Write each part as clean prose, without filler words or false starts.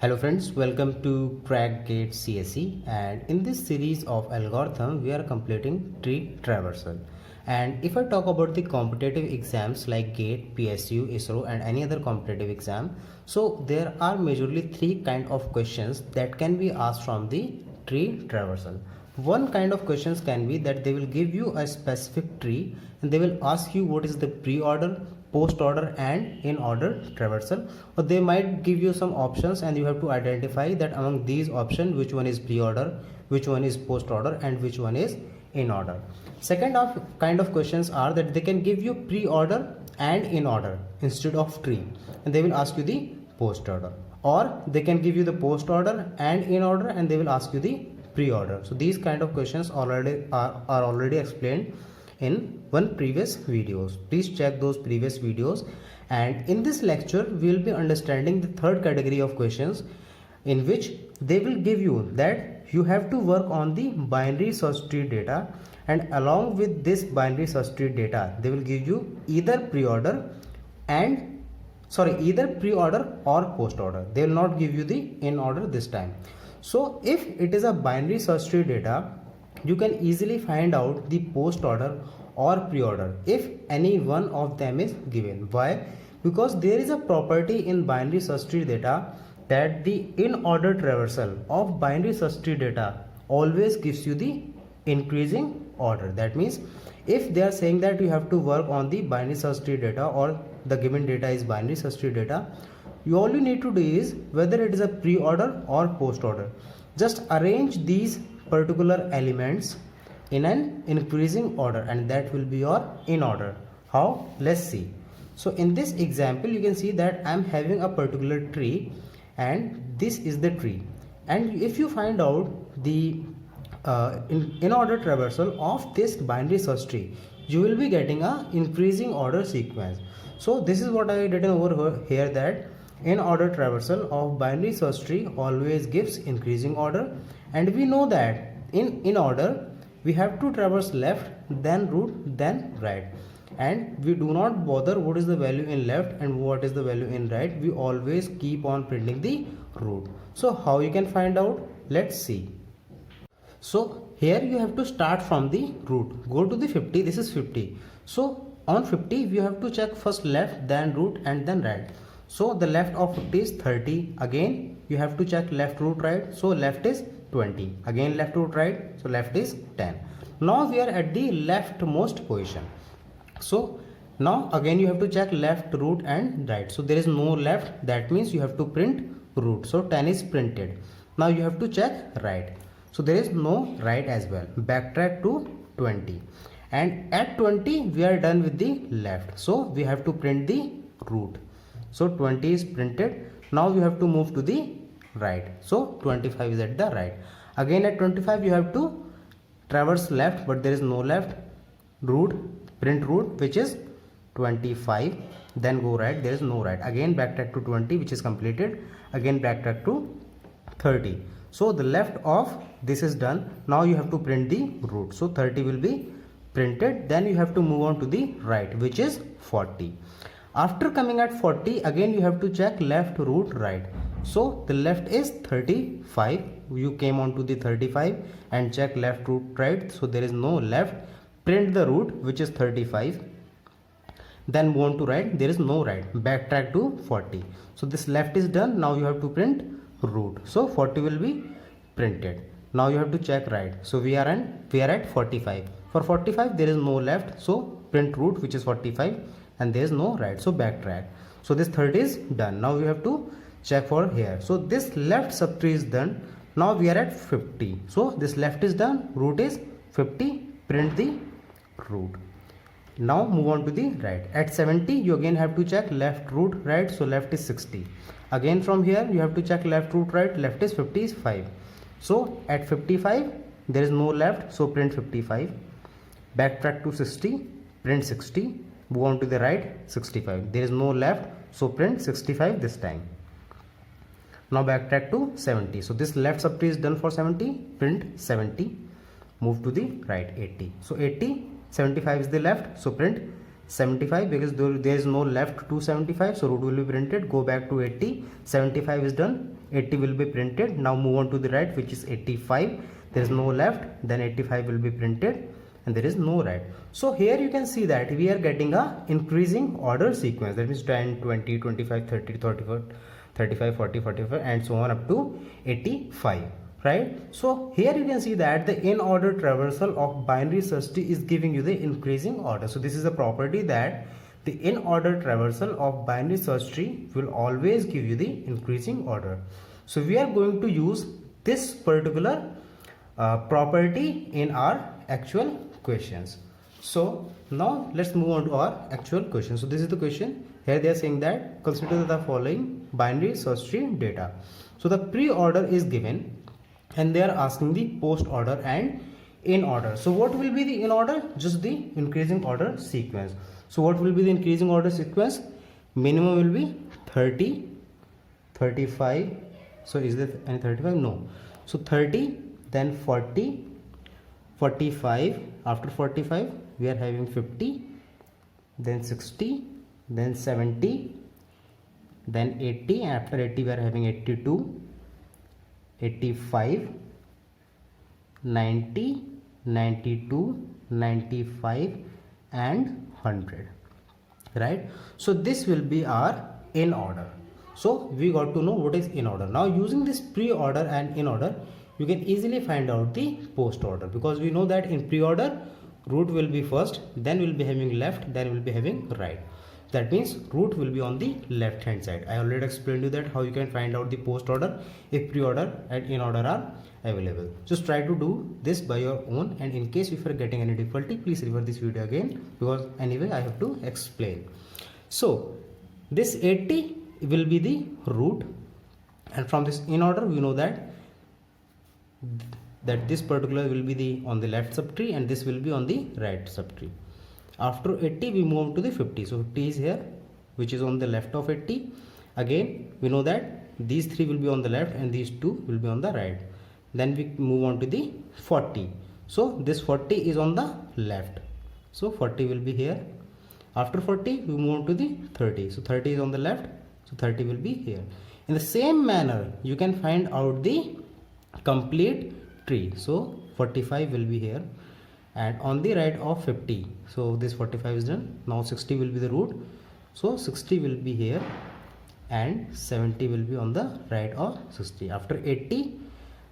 Hello friends, welcome to CrackGate CSE, and in this series of algorithm we are completing tree traversal. And if I talk about the competitive exams like GATE, PSU, ISRO and any other competitive exam, so there are majorly three kind of questions that can be asked from the tree traversal. One kind of questions can be that they will give you a specific tree and they will ask you what is the pre-order, post order and in order traversal, or they might give you some options and you have to identify that among these options which one is pre-order, which one is post order and which one is in order. Second kind of questions are that they can give you pre-order and in order instead of tree and they will ask you the post order, or they can give you the post order and in order and they will ask you the pre-order. So these kind of questions are already explained in one previous videos. Please check those previous videos. And in this lecture we will be understanding the third category of questions, in which they will give you that you have to work on the binary search tree data, and along with this binary search tree data they will give you either pre-order or post order. They will not give you the in order this time. So if it is a binary search tree data, you can easily find out the post order or pre-order if any one of them is given. Why? Because there is a property in binary search tree data that the in order traversal of binary search tree data always gives you the increasing order. That means if they are saying that you have to work on the binary search tree data, or the given data is binary search tree data, all you need to do is whether it is a pre-order or post order, just arrange these particular elements in an increasing order and that will be your in order. How? Let's see. So in this example you can see that I am having a particular tree and this is the tree, and if you find out the in order traversal of this binary search tree, you will be getting a increasing order sequence. So this is what I written over here, that in order traversal of binary search tree always gives increasing order, and we know that in order we have to traverse left, then root, then right, and we do not bother what is the value in left and what is the value in right. We always keep on printing the root. So how you can find out? Let's see. So here you have to start from the root, go to the 50. This is 50. So on 50 we have to check first left, then root and then right. So the left of 50 is 30. Again you have to check left, root, right. So left is 20. Again left, root, right. So left is 10. Now we are at the leftmost position. So now again you have to check left, root and right. So there is no left, that means you have to print root. So 10 is printed. Now you have to check right. So there is no right as well. Backtrack to 20. And at 20 we are done with the left. So we have to print the root. So 20 is printed. Now you have to move to the right. So 25 is at the right. Again at 25 you have to traverse left, but there is no left. Root, print root, which is 25. Then go right, there is no right. Again backtrack to 20, which is completed. Again backtrack to 30. So the left of this is done. Now you have to print the root. So 30 will be printed. Then you have to move on to the right, which is 40. After coming at 40, again you have to check left, root, right. So the left is 35. You came on to the 35 and check left, root, right. So there is no left. Print the root, which is 35. Then move on to right. There is no right. Backtrack to 40. So this left is done. Now you have to print root. So 40 will be printed. Now you have to check right. So we are at 45. For 45 there is no left. So print root, which is 45. And there is no right, so backtrack. So this 30 is done. Now we have to check for here. So this left subtree is done. Now we are at 50. So this left is done, root is 50, print the root. Now move on to the right. At 70 you again have to check left, root, right. So left is 60. Again from here you have to check left, root, right. Left is 55. So at 55 there is no left, so print 55. Backtrack to 60, print 60. Move on to the right, 65. There is no left, so print 65 this time. Now backtrack to 70. So this left subtree is done for 70, print 70. Move to the right, 80. So 80, 75 is the left, so print 75 because there is no left to 75, so root will be printed. Go back to 80, 75 is done, 80 will be printed. Now move on to the right, which is 85. There is no left, then 85 will be printed and there is no right. So here you can see that we are getting a increasing order sequence, that means 10, 20, 25, 30, 34, 35, 40, 45 and so on up to 85, right? So here you can see that the in order traversal of binary search tree is giving you the increasing order. So this is a property that the in order traversal of binary search tree will always give you the increasing order. So we are going to use this particular property in our actual questions. So now let's move on to our actual question. So this is the question. Here they are saying that consider the following binary search tree data. So the pre-order is given and they are asking the post order and in order. So what will be the in order? Just the increasing order sequence. So what will be the increasing order sequence? Minimum will be 30, 35. So is there any 35? No. So 30, then 40, 45. After 45 we are having 50, then 60, then 70, then 80. After 80 we are having 82, 85, 90, 92, 95 and 100, right? So this will be our in order. So we got to know what is in order. Now using this pre-order and in order, you can easily find out the post order, because we know that in pre-order root will be first, then we'll be having left, then we'll be having right. That means root will be on the left hand side. I already explained you that how you can find out the post order if pre-order and in order are available. Just try to do this by your own, and in case if you are getting any difficulty, please refer this video again, because anyway I have to explain. So this 80 will be the root, and from this in order we know that this particular will be the on the left subtree and this will be on the right subtree. After 80 we move on to the 50. So 50 is here, which is on the left of 80. Again we know that these three will be on the left and these two will be on the right. Then we move on to the 40. So this 40 is on the left, so 40 will be here. After 40 we move on to the 30. So 30 is on the left, so 30 will be here. In the same manner you can find out the complete tree. So 45 will be here, and on the right of 50, so this 45 is done. Now 60 will be the root, so 60 will be here and 70 will be on the right of 60. After 80,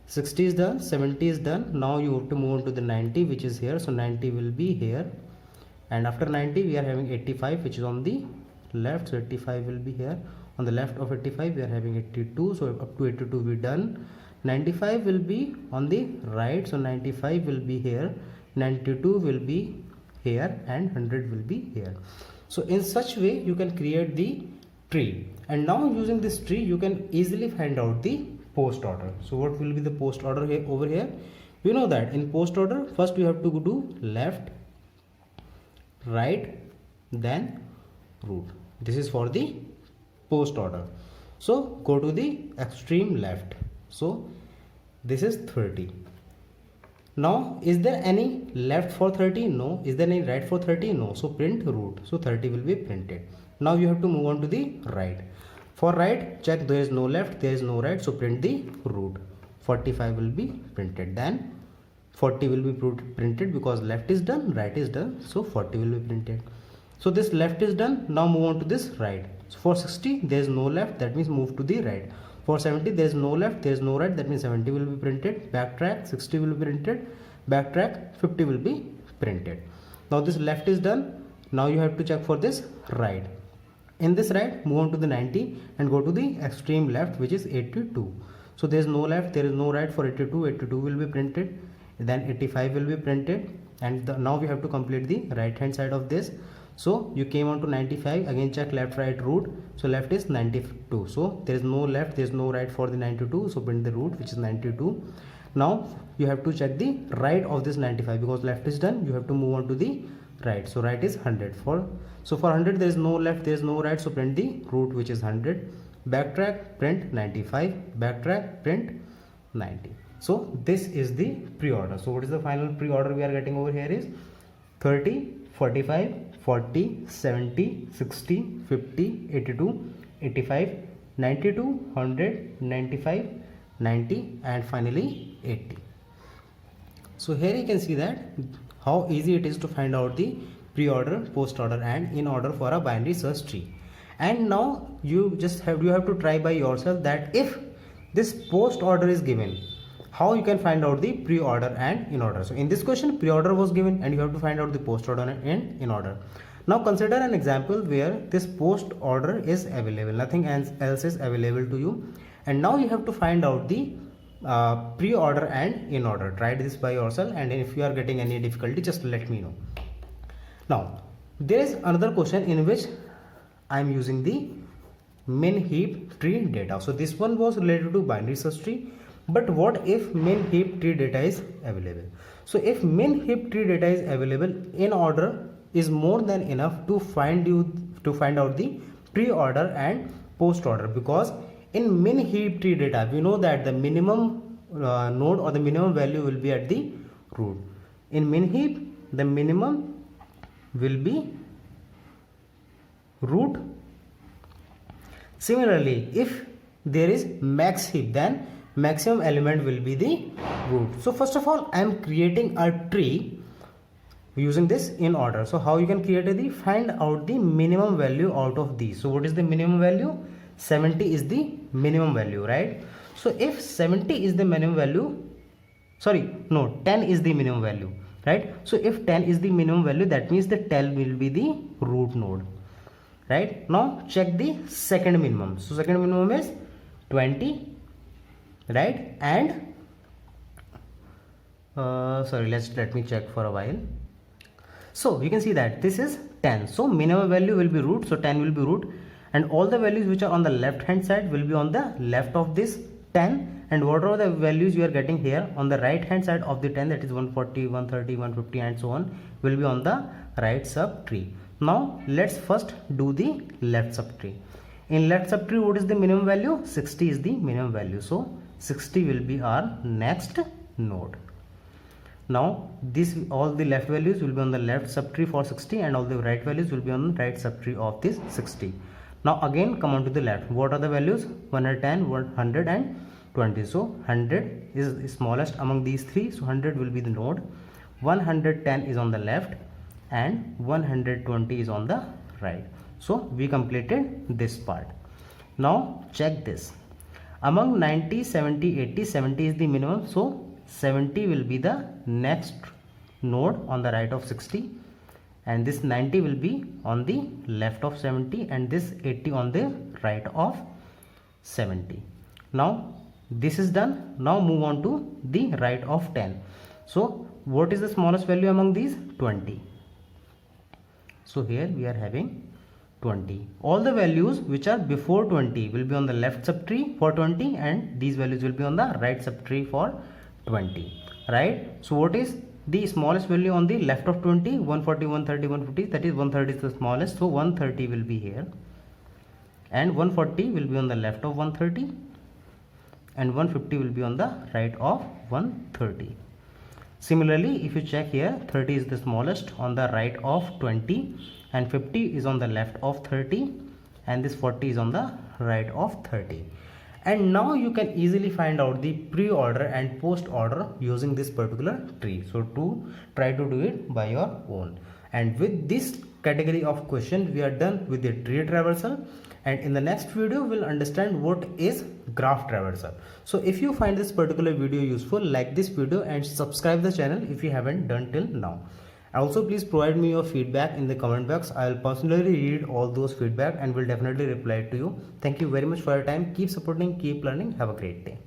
60 is done, 70 is done. Now you have to move on to the 90, which is here, so 90 will be here, and after 90 we are having 85, which is on the left, so 85 will be here. On the left of 85 we are having 82, so up to 82 we done. 95 will be on the right, so 95 will be here, 92 will be here and 100 will be here. So in such way you can create the tree, and now using this tree you can easily find out the post order. So what will be the post order here? Over here you know that in post order first we have to do left, right, then root. This is for the post order. So go to the extreme left, so this is 30. Now is there any left for 30? No. Is there any right for 30? No. So print root, so 30 will be printed. Now you have to move on to the right. For right, check there is no left, there is no right, so print the root. 45 will be printed, then 40 will be printed because left is done, right is done, so 40 will be printed. So this left is done. Now move on to this right. So for 60 there is no left, that means move to the right. For 70 there is no left, there is no right, that means 70 will be printed. Backtrack, 60 will be printed. Backtrack, 50 will be printed. Now this left is done. Now you have to check for this right. In this right, move on to the 90 and go to the extreme left, which is 82. So there is no left, there is no right for 82. 82 will be printed, then 85 will be printed, and now we have to complete the right hand side of this. So you came on to 95, again check left, right, root. So left is 92, so there is no left, there is no right for the 92, so print the root, which is 92. Now you have to check the right of this 95, because left is done, you have to move on to the right. So right is 100. So for 100 there is no left, there is no right, so print the root, which is 100. Backtrack, print 95. Backtrack, print 90. So this is the pre-order. So what is the final pre-order we are getting over here is 30, 45, 40, 70, 60, 50, 82, 85, 92, 100, 95, 90 and finally 80. So here you can see that how easy it is to find out the pre-order, post-order and in order for a binary search tree. And now you have to try by yourself that if this post-order is given, how you can find out the pre-order and in order. So in this question, pre-order was given and you have to find out the post-order and in order. Now consider an example where this post-order is available, nothing else is available to you, and now you have to find out the pre-order and in order. Try this by yourself, and if you are getting any difficulty, just let me know. Now there is another question in which I am using the min heap tree data. So this one was related to binary search tree, but what if min heap tree data is available? So if min heap tree data is available, in order is more than enough to find out the pre-order and post-order, because in min heap tree data we know that the minimum node or the minimum value will be at the root. In min heap the minimum will be root. Similarly, if there is max heap, then maximum element will be the root. So first of all, I am creating a tree using this in order. So how you can create a tree? Find out the minimum value out of these. So what is the minimum value? 70 is the minimum value, right? So if 70 is the minimum value, 10 is the minimum value, right? So if 10 is the minimum value, that means the 10 will be the root node, right? Now check the second minimum. So second minimum is 20, right? And let me check for a while. So you can see that this is 10. So minimum value will be root, so 10 will be root, and all the values which are on the left hand side will be on the left of this 10, and whatever the values you are getting here on the right hand side of the 10, that is 140, 130, 150 and so on, will be on the right subtree. Now let's first do the left subtree. In left subtree, what is the minimum value? 60 is the minimum value, so 60 will be our next node. Now all the left values will be on the left subtree for 60, and all the right values will be on the right subtree of this 60. Now again come on to the left. What are the values? 110, 100 and 20. So 100 is the smallest among these three, so 100 will be the node. 110 is on the left and 120 is on the right. So we completed this part. Now check this. Among 90, 70, 80, 70 is the minimum, so 70 will be the next node on the right of 60, and this 90 will be on the left of 70, and this 80 on the right of 70. Now this is done. Now move on to the right of 10. So what is the smallest value among these? 20. So here we are having 20. All the values which are before 20 will be on the left subtree for 20, and these values will be on the right subtree for 20, right? So what is the smallest value on the left of 20? 140, 130, 150, that is 130 is the smallest, so 130 will be here, and 140 will be on the left of 130, and 150 will be on the right of 130. Similarly, if you check here, 30 is the smallest on the right of 20, and 50 is on the left of 30, and this 40 is on the right of 30. And now you can easily find out the pre-order and post-order using this particular tree. So try to do it by your own. And with this category of question, we are done with the tree traversal. And in the next video, we'll understand what is graph traversal. So if you find this particular video useful, like this video and subscribe the channel if you haven't done till now. Also, please provide me your feedback in the comment box. I'll personally read all those feedback and will definitely reply to you. Thank you very much for your time. Keep supporting, keep learning. Have a great day.